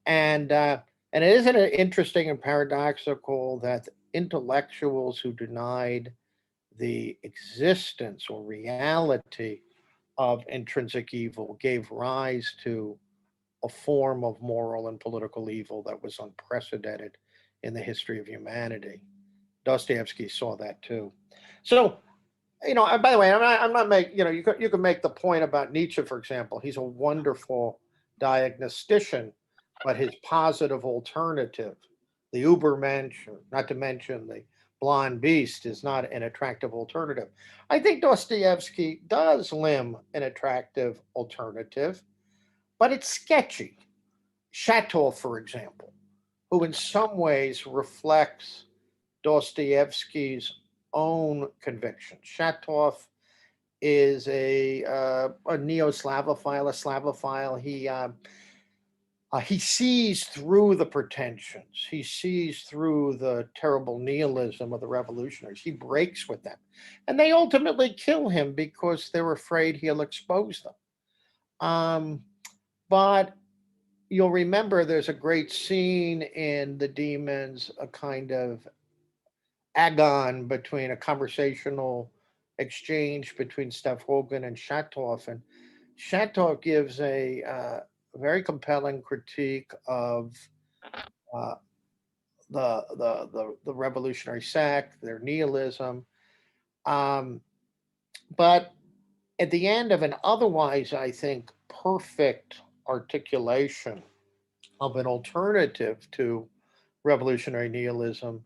And and isn't it interesting and paradoxical that intellectuals who denied the existence or reality of intrinsic evil gave rise to a form of moral and political evil that was unprecedented in the history of humanity. Dostoevsky saw that too. So, and by the way, I'm not making, you can make the point about Nietzsche, for example. He's a wonderful diagnostician, but his positive alternative, the Ubermensch, or not to mention the blonde beast, is not an attractive alternative. I think Dostoevsky does limn an attractive alternative, but it's sketchy. Chatov, for example, who in some ways reflects Dostoevsky's own conviction. Shatov is a neo-Slavophile, a Slavophile. He sees through the pretensions. He sees through the terrible nihilism of the revolutionaries. He breaks with them, and they ultimately kill him because they're afraid he'll expose them. Um, but you'll remember there's a great scene in The Demons, a kind of agon between a conversational exchange between Stavrogan and Shatov, and Shatov gives a very compelling critique of uh, the revolutionary sect, their nihilism. Um, but at the end of an otherwise, I think, perfect articulation of an alternative to revolutionary nihilism,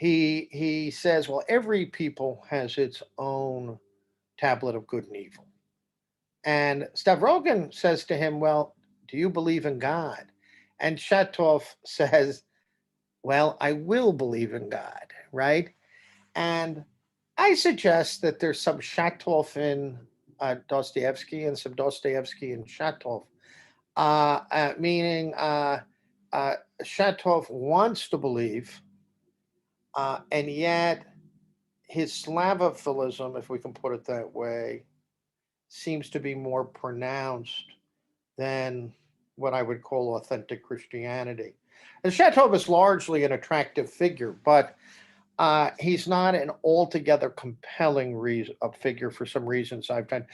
he says, well, every people has its own tablet of good and evil. And Stavrogan says to him, well, do you believe in God? And Shatov says, well, I will believe in God, right? And I suggest that there's some Shatov in Dostoevsky and some Dostoevsky in Shatov, meaning uh, Shatov wants to believe, and yet his Slavophilism, if we can put it that way, seems to be more pronounced than what I would call authentic Christianity. And Shatov is largely an attractive figure, but he's not an altogether compelling figure for some reasons I've done.